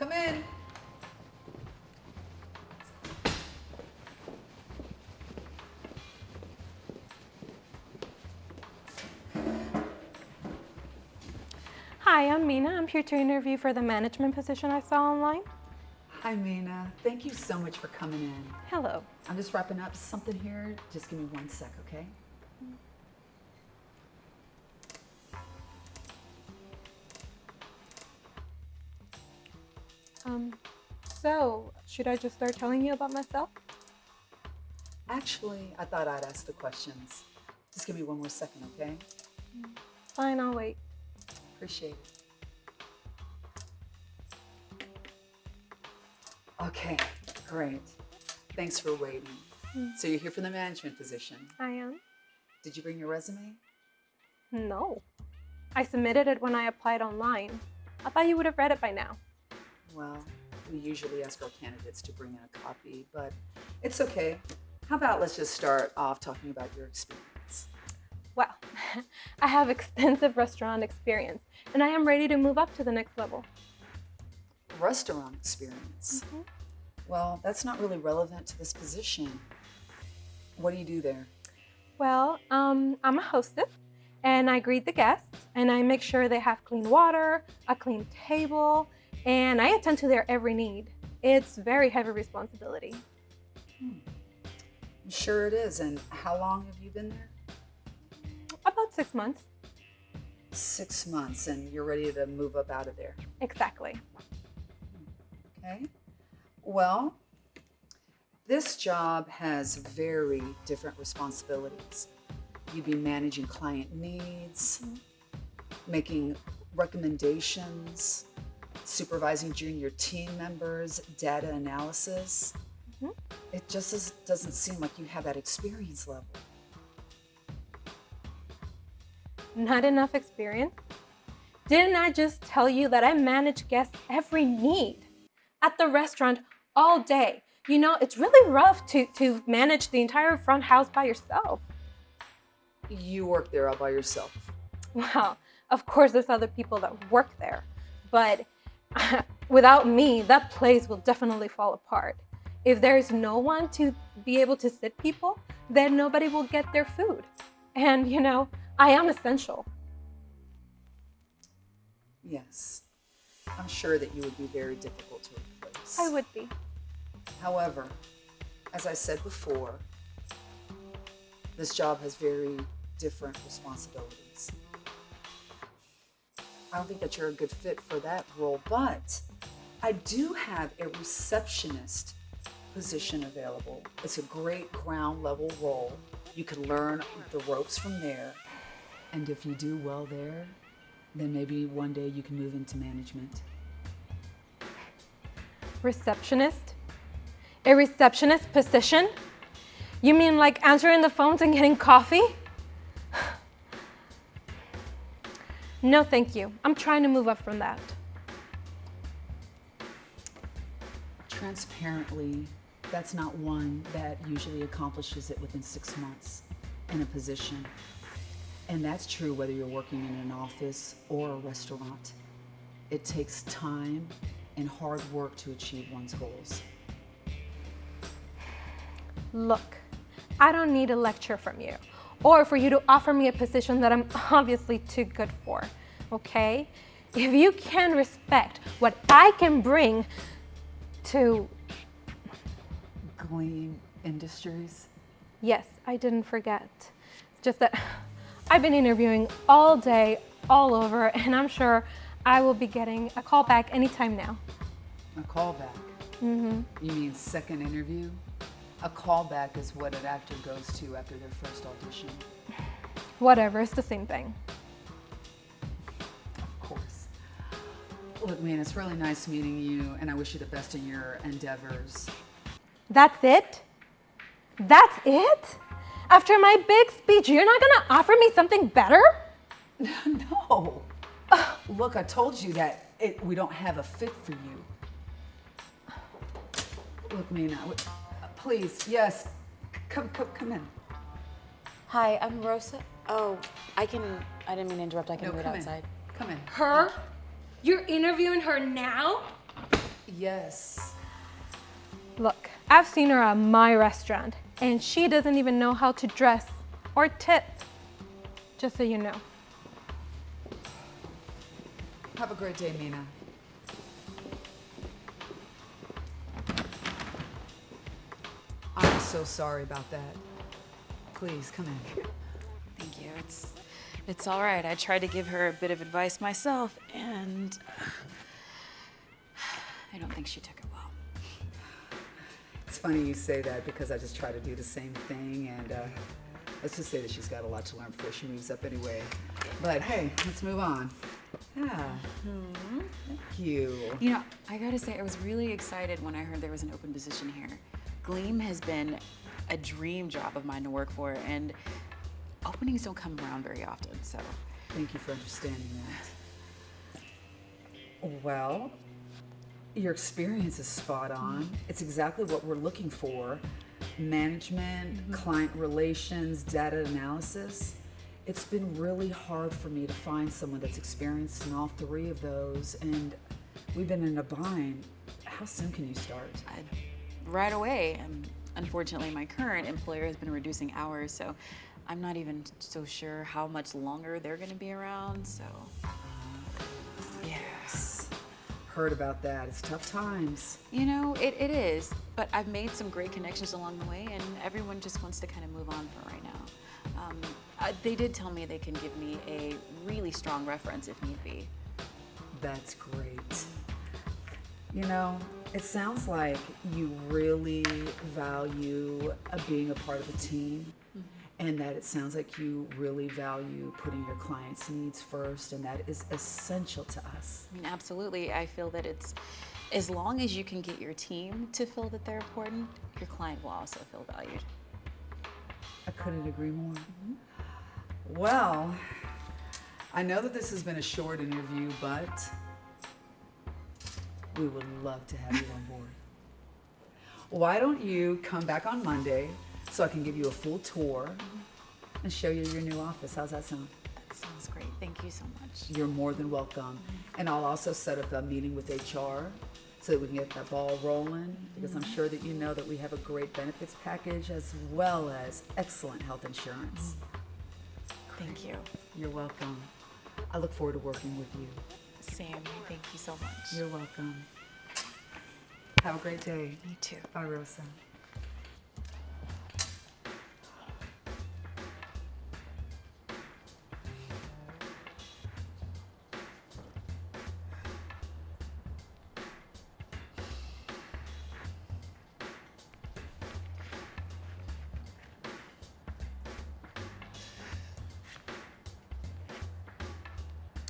Come in. Hi, I'm Mina. I'm here to interview for the management position I saw online. Hi, Mina. Thank you so much for coming in. Hello. I'm just wrapping up something here. Just give me 1 sec, okay? So should I just start telling you about myself? Actually, I thought I'd ask the questions. Just give me 1 more second, okay? Fine, I'll wait. Appreciate it. Okay, great. Thanks for waiting. So you're here for the management position. I am? Did you bring your resume? No. I submitted it when I applied online. I thought you would have read it by now. Well, we usually ask our candidates to bring in a copy, but it's okay. How about let's just start off talking about your experience? Well, I have extensive restaurant experience, and I am ready to move up to the next level. Restaurant experience. Well, that's not really relevant to this position. What do you do there? Well, I'm a hostess, and I greet the guests, and I make sure they have clean water, a clean table, and I attend to their every need. It's very heavy responsibility. I'm sure it is. And how long have you been there? About 6 months. 6 months, and you're ready to move up out of there. Exactly. Okay. Well, this job has very different responsibilities. You'd be managing client needs, making recommendations, supervising junior team members, data analysis. It just doesn't seem like you have that experience level. Not enough experience? Didn't I just tell you that I manage guests' every need at the restaurant all day? You know, it's really rough to manage the entire front house by yourself. You work there all by yourself. Well, of course there's other people that work there, but without me, that place will definitely fall apart. If there's no one to be able to sit people, then nobody will get their food. And you know, I am essential. Yes. I'm sure that you would be very difficult to replace. I would be. However, as I said before, this job has very different responsibilities. I don't think that you're a good fit for that role, but I do have a receptionist position available. It's a great ground level role. You can learn the ropes from there. And if you do well there, then maybe one day you can move into management. Receptionist? A receptionist position? You mean like answering the phones and getting coffee? No, thank you. I'm trying to move up from that. Transparently, that's not one that usually accomplishes it within 6 months in a position. And that's true whether you're working in an office or a restaurant. It takes time and hard work to achieve one's goals. Look, I don't need a lecture from you or for you to offer me a position that I'm obviously too good for, okay? If you can respect what I can bring to... Gleam Industries? Yes, I didn't forget. It's just that I've been interviewing all day, all over, and I'm sure I will be getting a call back anytime now. A callback? You mean second interview? A callback is what an actor goes to after their first audition. Whatever, it's the same thing. Of course. Look, man, it's really nice meeting you, and I wish you the best in your endeavors. That's it? That's it? After my big speech, you're not gonna offer me something better? No. Look, I told you that we don't have a fit for you. Look, Mina, please, yes, come in. Hi, I'm Rosa. Oh, I didn't mean to interrupt. I can wait outside. Come in. Her? You're interviewing her now? Yes. Look, I've seen her at my restaurant, and she doesn't even know how to dress or tip. Just so you know. Have a great day, Mina. I'm so sorry about that. Please, come in. Thank you. It's all right. I tried to give her a bit of advice myself, and I don't think she took it well. It's funny you say that because I just try to do the same thing, and let's just say that she's got a lot to learn before she moves up anyway. But hey, let's move on. Yeah. Thank you. You know, I gotta say, I was really excited when I heard there was an open position here. Gleam has been a dream job of mine to work for, and openings don't come around very often, so. Thank you for understanding that. Well, your experience is spot on. It's exactly what we're looking for. Management, client relations, data analysis. It's been really hard for me to find someone that's experienced in all three of those, and we've been in a bind. How soon can you start? Right away. Unfortunately, my current employer has been reducing hours, so I'm not even so sure how much longer they're gonna be around, so. Yes. Heard about that. It's tough times. You know, it is, but I've made some great connections along the way, and everyone just wants to kind of move on for right now. They did tell me they can give me a really strong reference if need be. That's great. You know, it sounds like you really value being a part of a team, and that it sounds like you really value putting your clients' needs first, and that is essential to us. I mean, absolutely. I feel that it's, as long as you can get your team to feel that they're important, your client will also feel valued. I couldn't agree more. Well, I know that this has been a short interview, but we would love to have you on board. Why don't you come back on Monday so I can give you a full tour and show you your new office? How's that sound? That sounds great. Thank you so much. You're more than welcome. And I'll also set up a meeting with HR so that we can get that ball rolling, because I'm sure that you know that we have a great benefits package as well as excellent health insurance. Thank you. You're welcome. I look forward to working with you. Sam, thank you so much. You're welcome. Have a great day. You too. Bye, Rosa.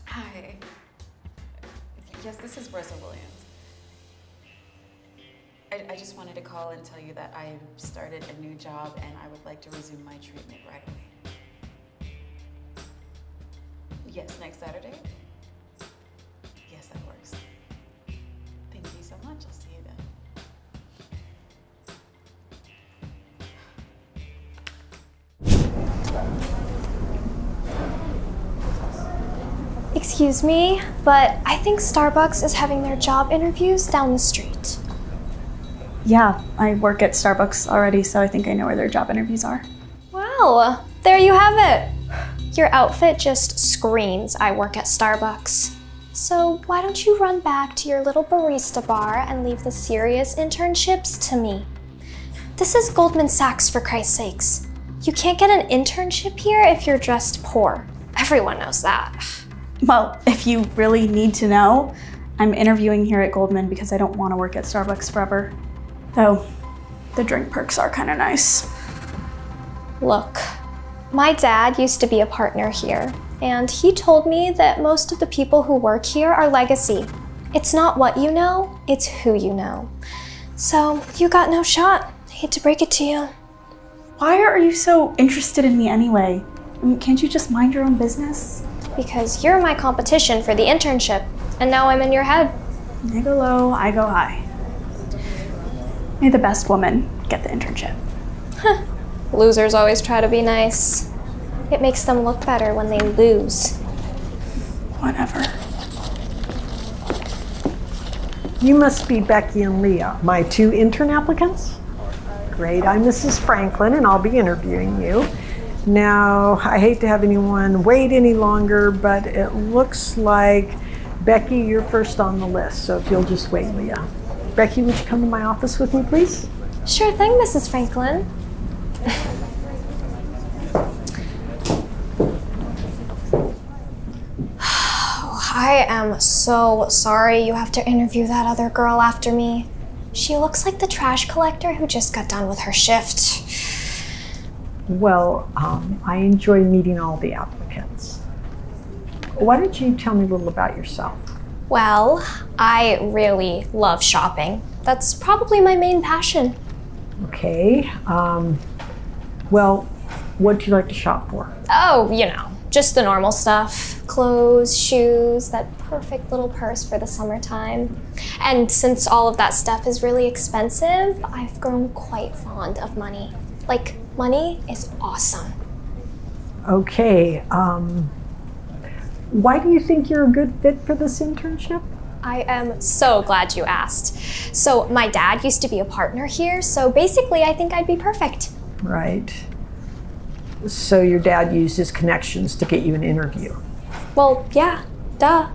Hi. Yes, this is Rosa Williams. I just wanted to call and tell you that I started a new job and I would like to resume my treatment right away. Yes, next Saturday? Yes, that works. Thank you so much. I'll see you then. Excuse me, but I think Starbucks is having their job interviews down the street. Yeah, I work at Starbucks already, so I think I know where their job interviews are. Wow, there you have it. Your outfit just screams I work at Starbucks. So why don't you run back to your little barista bar and leave the serious internships to me? This is Goldman Sachs, for Christ's sakes. You can't get an internship here if you're dressed poor. Everyone knows that. Well, if you really need to know, I'm interviewing here at Goldman because I don't want to work at Starbucks forever. Though, the drink perks are kind of nice. Look, my dad used to be a partner here, and he told me that most of the people who work here are legacy. It's not what you know, it's who you know. So, you got no shot. Hate to break it to you. Why are you so interested in me anyway? I mean, can't you just mind your own business? Because you're my competition for the internship, and now I'm in your head. I go low, I go high. May the best woman get the internship. Losers always try to be nice. It makes them look better when they lose. Whatever. You must be Becky and Leah, my 2 intern applicants? Great, I'm Mrs. Franklin and I'll be interviewing you. Now, I hate to have anyone wait any longer, but it looks like Becky, you're first on the list, so if you'll just wait, Leah. Becky, would you come to my office with me, please? Sure thing, Mrs. Franklin. I am so sorry you have to interview that other girl after me. She looks like the trash collector who just got done with her shift. Well, I enjoy meeting all the applicants. Why don't you tell me a little about yourself? Well, I really love shopping. That's probably my main passion. Okay, well, what do you like to shop for? Oh, you know, just the normal stuff. Clothes, shoes, that perfect little purse for the summertime. And since all of that stuff is really expensive, I've grown quite fond of money. Like, money is awesome. Okay, why do you think you're a good fit for this internship? I am so glad you asked. So my dad used to be a partner here, so basically I think I'd be perfect. Right. So your dad used his connections to get you an interview. Well, yeah, duh.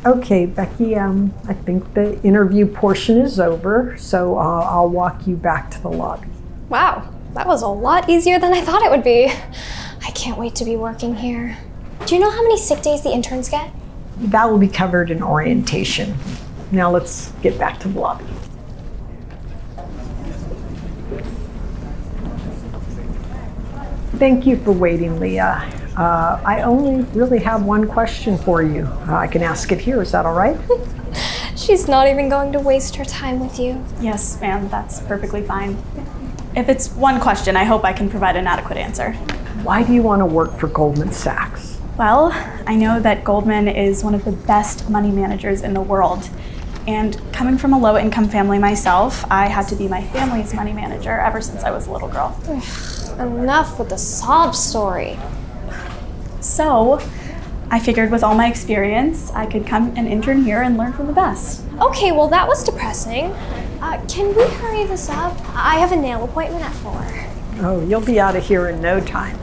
Okay, Becky, I think the interview portion is over, so I'll walk you back to the lobby. Wow, that was a lot easier than I thought it would be. I can't wait to be working here. Do you know how many sick days the interns get? That will be covered in orientation. Now let's get back to the lobby. Thank you for waiting, Leah. I only really have one question for you. I can ask it here, is that all right? She's not even going to waste her time with you. Yes, ma'am, that's perfectly fine. If it's one question, I hope I can provide an adequate answer. Why do you want to work for Goldman Sachs? Well, I know that Goldman is one of the best money managers in the world. And coming from a low-income family myself, I had to be my family's money manager ever since I was a little girl. Enough with the sob story. So, I figured with all my experience, I could come and intern here and learn from the best. Okay, well that was depressing. Can we hurry this up? I have a nail appointment at 4. Oh, you'll be out of here in no time.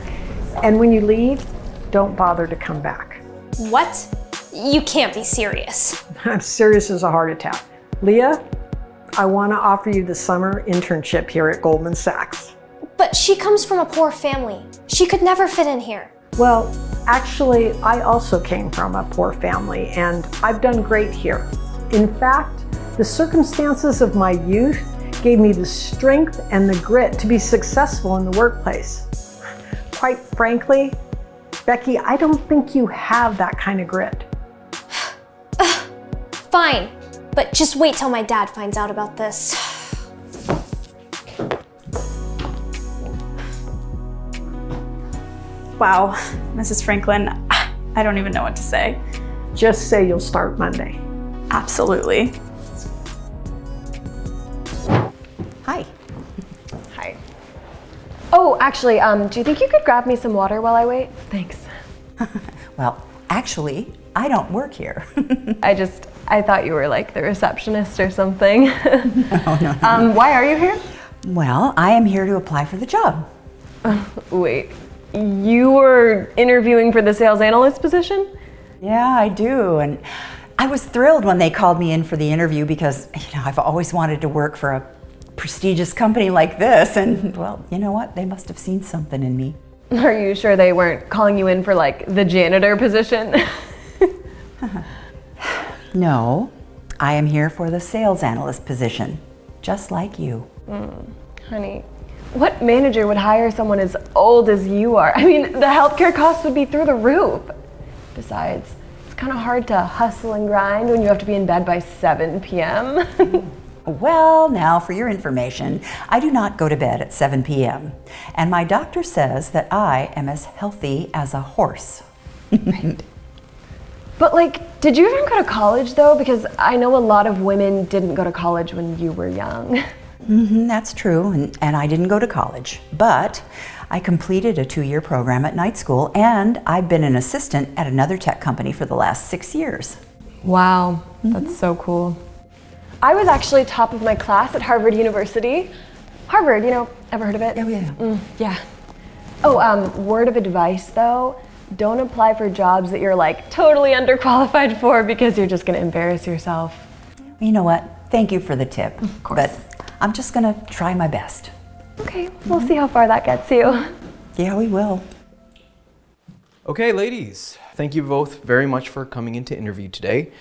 And when you leave, don't bother to come back. What? You can't be serious. I'm serious as a heart attack. Leah, I want to offer you the summer internship here at Goldman Sachs. But she comes from a poor family. She could never fit in here. Well, actually, I also came from a poor family, and I've done great here. In fact, the circumstances of my youth gave me the strength and the grit to be successful in the workplace. Quite frankly, Becky, I don't think you have that kind of grit. Fine, but just wait till my dad finds out about this. Wow, Mrs. Franklin, I don't even know what to say. Just say you'll start Monday. Absolutely. Hi. Hi. Oh, actually, do you think you could grab me some water while I wait? Thanks. Well, actually, I don't work here. I thought you were like the receptionist or something. Oh, no. Why are you here? Well, I am here to apply for the job. Wait, you were interviewing for the sales analyst position? Yeah, I do. And I was thrilled when they called me in for the interview because, I've always wanted to work for a prestigious company like this. And, well, you know what? They must have seen something in me. Are you sure they weren't calling you in for like the janitor position? No, I am here for the sales analyst position, just like you. Honey, what manager would hire someone as old as you are? I mean, the healthcare costs would be through the roof. Besides, it's kind of hard to hustle and grind when you have to be in bed by 7 p.m. Well, now for your information, I do not go to bed at 7 p.m. And my doctor says that I am as healthy as a horse. Right. But like, did you even go to college though? Because I know a lot of women didn't go to college when you were young. That's true, and I didn't go to college, but I completed a 2-year program at night school, and I've been an assistant at another tech company for the last 6 years. Wow, that's so cool. I was actually top of my class at Harvard University. Harvard, ever heard of it? Oh, yeah. Yeah. Oh, word of advice though, don't apply for jobs that you're like totally underqualified for because you're just gonna embarrass yourself. You know what? Thank you for the tip. Of course. But I'm just gonna try my best. Okay, we'll see how far that gets you. Yeah, we will. Okay, ladies, thank you both very much for coming in to interview today.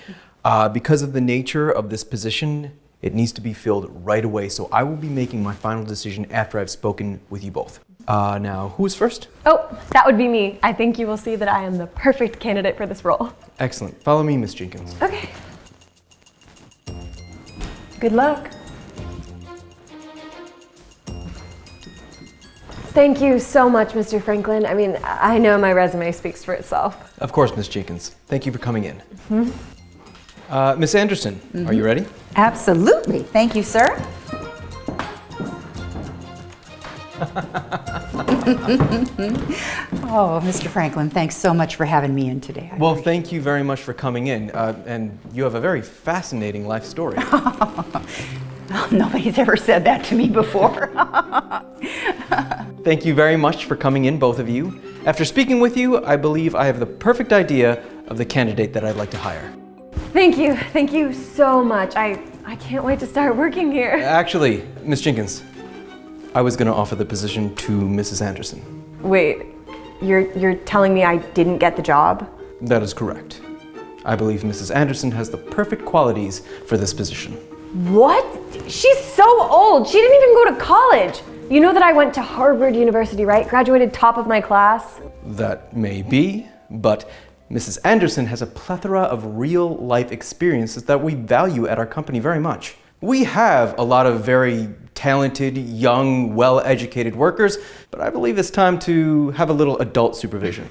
Because of the nature of this position, it needs to be filled right away, so I will be making my final decision after I've spoken with you both. Now, who is first? Oh, that would be me. I think you will see that I am the perfect candidate for this role. Excellent. Follow me, Miss Jenkins. Okay. Good luck. Thank you so much, Mr. Franklin. I mean, I know my resume speaks for itself. Of course, Miss Jenkins. Thank you for coming in. Miss Anderson, are you ready? Absolutely. Thank you, sir. Oh, Mr. Franklin, thanks so much for having me in today. Well, thank you very much for coming in. And you have a very fascinating life story. Oh, nobody's ever said that to me before. Thank you very much for coming in, both of you. After speaking with you, I believe I have the perfect idea of the candidate that I'd like to hire. Thank you so much. I can't wait to start working here. Actually, Miss Jenkins, I was going to offer the position to Mrs. Anderson. Wait, you're telling me I didn't get the job? That is correct. I believe Mrs. Anderson has the perfect qualities for this position. What? She's so old. She didn't even go to college. You know that I went to Harvard University, right? Graduated top of my class. That may be, but Mrs. Anderson has a plethora of real-life experiences that we value at our company very much. We have a lot of very talented, young, well-educated workers, but I believe it's time to have a little adult supervision.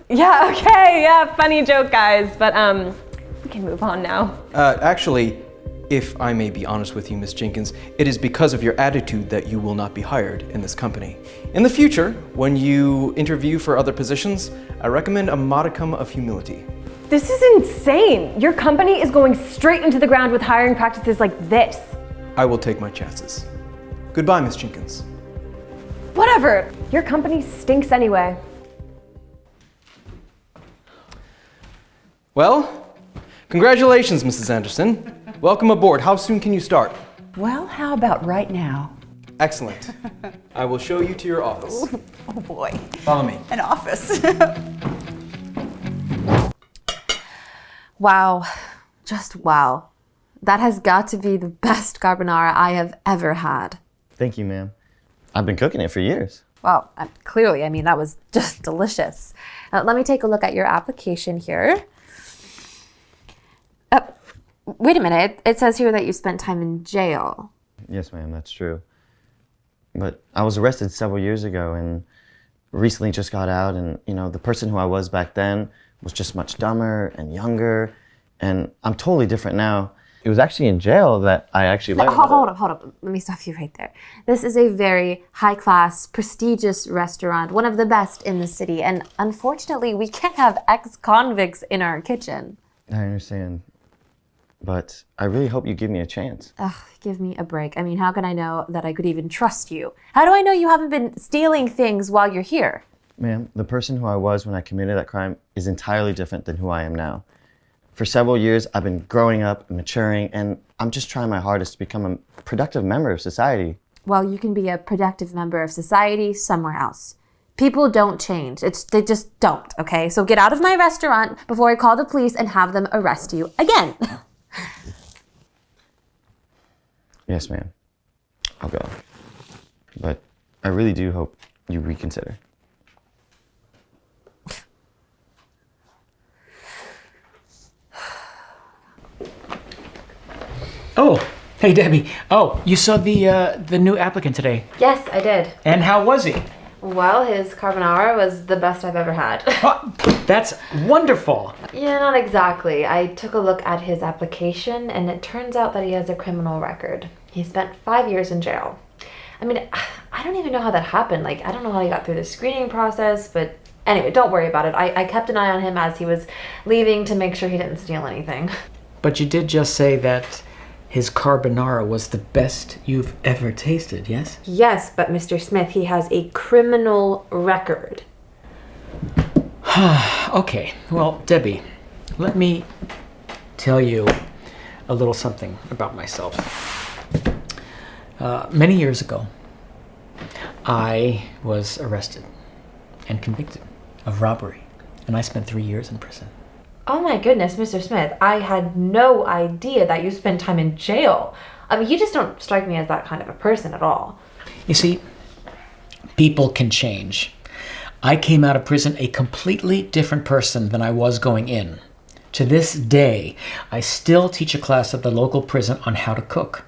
Yeah, okay, yeah, funny joke, guys, but we can move on now. Actually, if I may be honest with you, Miss Jenkins, it is because of your attitude that you will not be hired in this company. In the future, when you interview for other positions, I recommend a modicum of humility. This is insane. Your company is going straight into the ground with hiring practices like this. I will take my chances. Goodbye, Miss Jenkins. Whatever. Your company stinks anyway. Well, congratulations, Mrs. Anderson. Welcome aboard. How soon can you start? Well, how about right now? Excellent. I will show you to your office. Oh boy, Follow me. an office. Wow, just wow. That has got to be the best carbonara I have ever had. Thank you, ma'am. I've been cooking it for years. Well, clearly, I mean, that was just delicious. Let me take a look at your application here. Wait a minute, it says here that you spent time in jail. Yes, ma'am, that's true. But I was arrested several years ago and recently just got out, and the person who I was back then was just much dumber and younger, and I'm totally different now. It was actually in jail that I actually learned. Hold up. Let me stop you right there. This is a very high-class, prestigious restaurant, one of the best in the city, and unfortunately, we can't have ex-convicts in our kitchen. I understand, but I really hope you give me a chance. Ugh, give me a break. I mean, how can I know that I could even trust you? How do I know you haven't been stealing things while you're here? Ma'am, the person who I was when I committed that crime is entirely different than who I am now. For several years, I've been growing up, maturing, and I'm just trying my hardest to become a productive member of society. Well, you can be a productive member of society somewhere else. People don't change. They just don't, okay? So get out of my restaurant before I call the police and have them arrest you again. Yes, ma'am. I'll go. But I really do hope you reconsider. Oh, hey Debbie. Oh, you saw the new applicant today. Yes, I did. And how was he? Well, his carbonara was the best I've ever had. Oh, that's wonderful. Yeah, not exactly. I took a look at his application, and it turns out that he has a criminal record. He spent 5 years in jail. I mean, I don't even know how that happened. I don't know how he got through the screening process, but anyway, don't worry about it. I kept an eye on him as he was leaving to make sure he didn't steal anything. But you did just say that his carbonara was the best you've ever tasted, yes? Yes, but Mr. Smith, he has a criminal record. Okay, well, Debbie, let me tell you a little something about myself. Many years ago, I was arrested and convicted of robbery, and I spent 3 years in prison. Oh my goodness, Mr. Smith, I had no idea that you spent time in jail. I mean, you just don't strike me as that kind of a person at all. You see, people can change. I came out of prison a completely different person than I was going in. To this day, I still teach a class at the local prison on how to cook,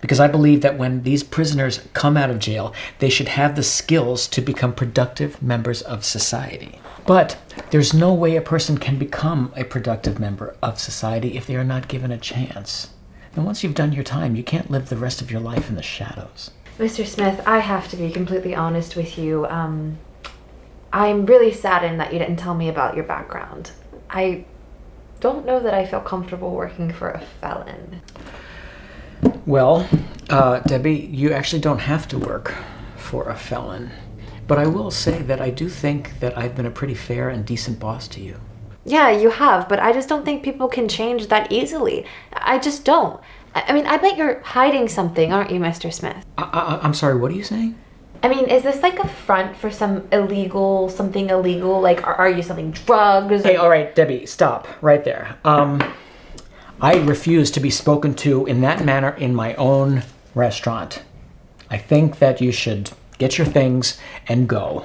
because I believe that when these prisoners come out of jail, they should have the skills to become productive members of society. But there's no way a person can become a productive member of society if they are not given a chance. And once you've done your time, you can't live the rest of your life in the shadows. Mr. Smith, I have to be completely honest with you. I'm really saddened that you didn't tell me about your background. I don't know that I feel comfortable working for a felon. Well, Debbie, you actually don't have to work for a felon. But I will say that I do think that I've been a pretty fair and decent boss to you. Yeah, you have, but I just don't think people can change that easily. I just don't. I mean, I bet you're hiding something, aren't you, Mr. Smith? I'm sorry, what are you saying? I mean, is this like a front for something illegal? Like, are you selling drugs? Hey, all right, Debbie, stop right there. I refuse to be spoken to in that manner in my own restaurant. I think that you should get your things and go.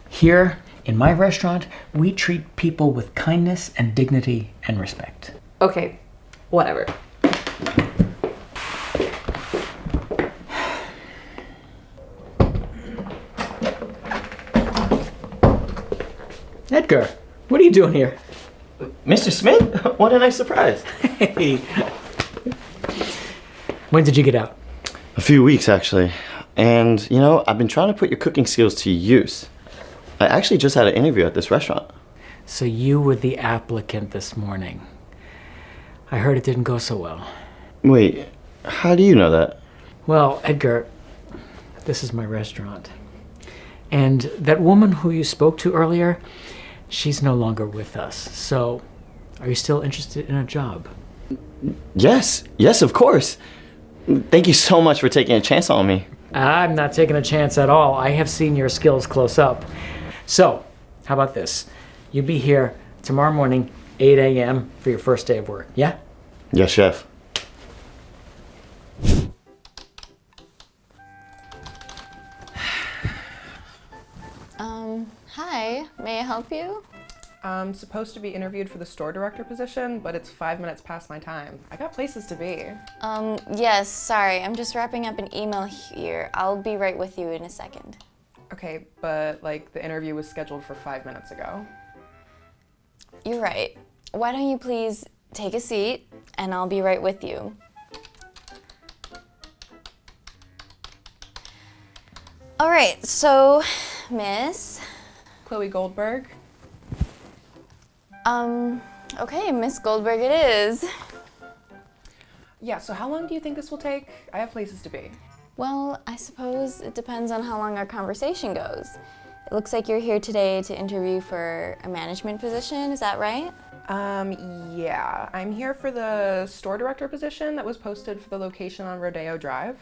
Here, in my restaurant, we treat people with kindness and dignity and respect. Okay, whatever. Edgar, what are you doing here? Mr. Smith? What a nice surprise. Hey. When did you get out? A few weeks, actually. And, you know, I've been trying to put your cooking skills to use. I actually just had an interview at this restaurant. So you were the applicant this morning. I heard it didn't go so well. Wait, how do you know that? Well, Edgar, this is my restaurant. And that woman who you spoke to earlier, she's no longer with us. So, are you still interested in a job? Yes, of course. Thank you so much for taking a chance on me. I'm not taking a chance at all. I have seen your skills close up. So, how about this? You be here tomorrow morning, 8 a.m. for your first day of work, yeah? Yes, chef. Hi, may I help you? I'm supposed to be interviewed for the store director position, but it's 5 minutes past my time. I got places to be. Yes, sorry, I'm just wrapping up an email here. I'll be right with you in a second. Okay, but like the interview was scheduled for 5 minutes ago. You're right. Why don't you please take a seat and I'll be right with you. All right, so Miss Chloe Goldberg. Okay, Miss Goldberg it is. Yeah, so how long do you think this will take? I have places to be. Well, I suppose it depends on how long our conversation goes. It looks like you're here today to interview for a management position, is that right? Yeah, I'm here for the store director position that was posted for the location on Rodeo Drive.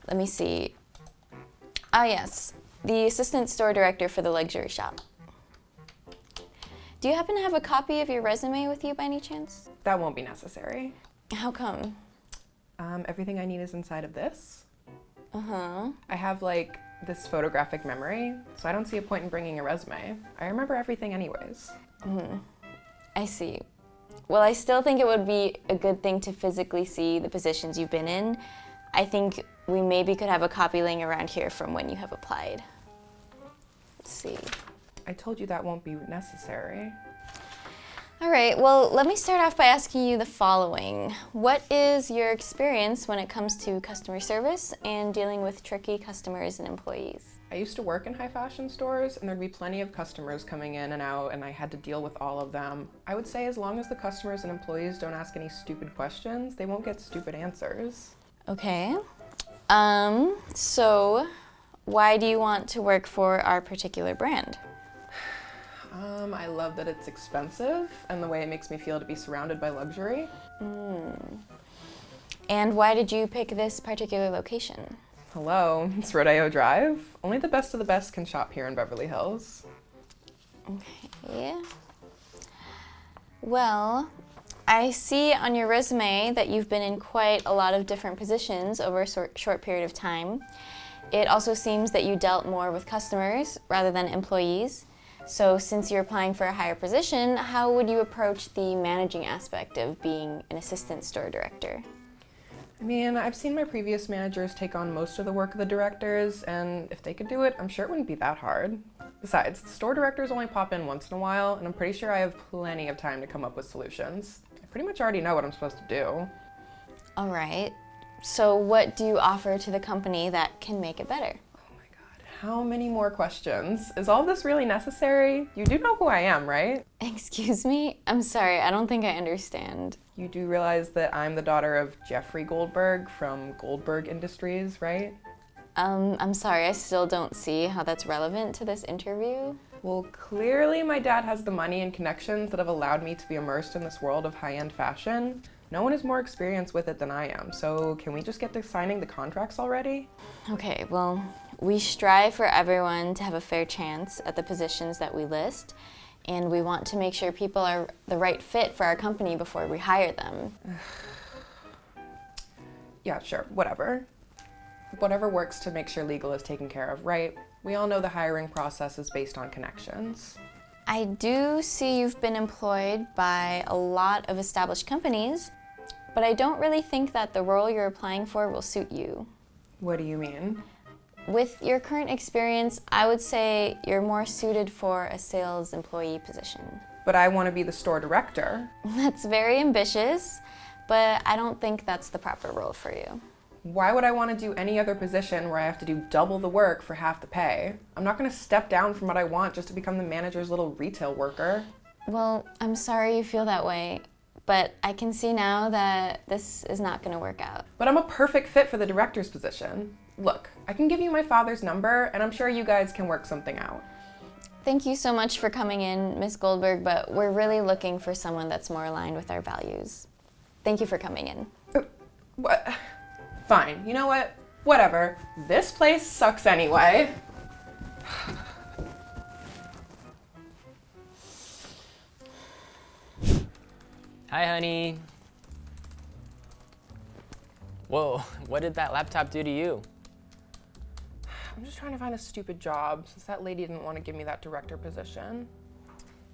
Let me see. Ah, yes, the assistant store director for the luxury shop. Do you happen to have a copy of your resume with you by any chance? That won't be necessary. How come? Everything I need is inside of this. Uh-huh. I have like this photographic memory, so I don't see a point in bringing a resume. I remember everything anyways. I see. Well, I still think it would be a good thing to physically see the positions you've been in. I think we maybe could have a copy laying around here from when you have applied. Let's see. I told you that won't be necessary. All right, well, let me start off by asking you the following. What is your experience when it comes to customer service and dealing with tricky customers and employees? I used to work in high fashion stores, and there'd be plenty of customers coming in and out, and I had to deal with all of them. I would say as long as the customers and employees don't ask any stupid questions, they won't get stupid answers. Okay. So why do you want to work for our particular brand? I love that it's expensive and the way it makes me feel to be surrounded by luxury. And why did you pick this particular location? Hello, it's Rodeo Drive. Only the best of the best can shop here in Beverly Hills. Okay. Well, I see on your resume that you've been in quite a lot of different positions over a short period of time. It also seems that you dealt more with customers rather than employees. So since you're applying for a higher position, how would you approach the managing aspect of being an assistant store director? I mean, I've seen my previous managers take on most of the work of the directors, and if they could do it, I'm sure it wouldn't be that hard. Besides, the store directors only pop in once in a while, and I'm pretty sure I have plenty of time to come up with solutions. I pretty much already know what I'm supposed to do. All right. So what do you offer to the company that can make it better? How many more questions? Is all this really necessary? You do know who I am, right? Excuse me? I'm sorry, I don't think I understand. You do realize that I'm the daughter of Jeffrey Goldberg from Goldberg Industries, right? I'm sorry, I still don't see how that's relevant to this interview. Well, clearly my dad has the money and connections that have allowed me to be immersed in this world of high-end fashion. No one is more experienced with it than I am, so can we just get to signing the contracts already? Okay, well, we strive for everyone to have a fair chance at the positions that we list, and we want to make sure people are the right fit for our company before we hire them. Yeah, sure, whatever. Whatever works to make sure legal is taken care of, right? We all know the hiring process is based on connections. I do see you've been employed by a lot of established companies, but I don't really think that the role you're applying for will suit you. What do you mean? With your current experience, I would say you're more suited for a sales employee position. But I want to be the store director. That's very ambitious, but I don't think that's the proper role for you. Why would I want to do any other position where I have to do double the work for half the pay? I'm not going to step down from what I want just to become the manager's little retail worker. Well, I'm sorry you feel that way, but I can see now that this is not going to work out. But I'm a perfect fit for the director's position. Look, I can give you my father's number, and I'm sure you guys can work something out. Thank you so much for coming in, Miss Goldberg, but we're really looking for someone that's more aligned with our values. Thank you for coming in. What? Fine, you know what? Whatever. This place sucks anyway. Hi, honey. Whoa, what did that laptop do to you? I'm just trying to find a stupid job since that lady didn't want to give me that director position.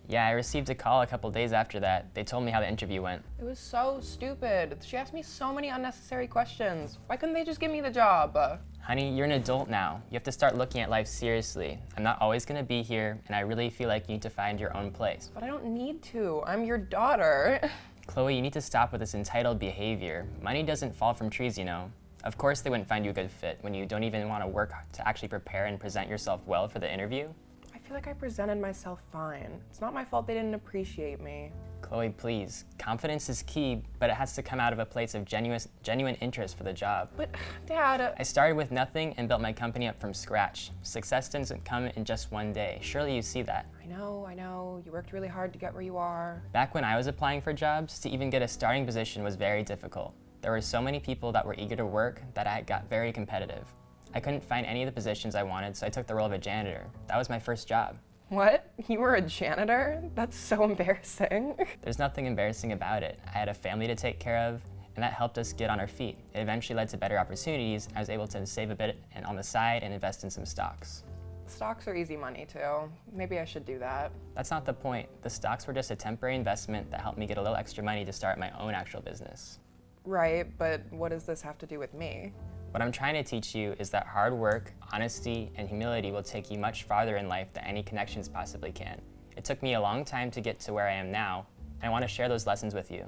Yeah, I received a call a couple days after that. They told me how the interview went. It was so stupid. She asked me so many unnecessary questions. Why couldn't they just give me the job? Honey, you're an adult now. You have to start looking at life seriously. I'm not always gonna be here, and I really feel like you need to find your own place. But I don't need to. I'm your daughter. Chloe, you need to stop with this entitled behavior. Money doesn't fall from trees, you know. Of course they wouldn't find you a good fit when you don't even want to work to actually prepare and present yourself well for the interview. I feel like I presented myself fine. It's not my fault they didn't appreciate me. Chloe, please. Confidence is key, but it has to come out of a place of genuine interest for the job. But, Dad... I started with nothing and built my company up from scratch. Success doesn't come in just one day. Surely you see that. I know. You worked really hard to get where you are. Back when I was applying for jobs, to even get a starting position was very difficult. There were so many people that were eager to work that I got very competitive. I couldn't find any of the positions I wanted, so I took the role of a janitor. That was my first job. What? You were a janitor? That's so embarrassing. There's nothing embarrassing about it. I had a family to take care of, and that helped us get on our feet. It eventually led to better opportunities. I was able to save a bit and on the side and invest in some stocks. Stocks are easy money too. Maybe I should do that. That's not the point. The stocks were just a temporary investment that helped me get a little extra money to start my own actual business. Right, but what does this have to do with me? What I'm trying to teach you is that hard work, honesty, and humility will take you much farther in life than any connections possibly can. It took me a long time to get to where I am now, and I want to share those lessons with you.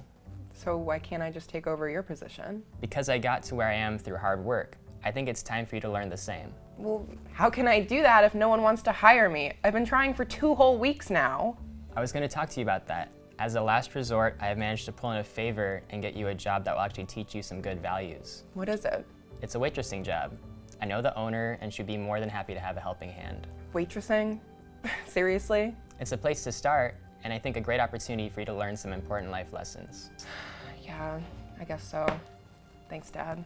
So why can't I just take over your position? Because I got to where I am through hard work. I think it's time for you to learn the same. Well, how can I do that if no one wants to hire me? I've been trying for 2 whole weeks now. I was going to talk to you about that. As a last resort, I have managed to pull in a favor and get you a job that will actually teach you some good values. What is it? It's a waitressing job. I know the owner and she'd be more than happy to have a helping hand. Waitressing? Seriously? It's a place to start, and I think a great opportunity for you to learn some important life lessons. Yeah, I guess so. Thanks, Dad.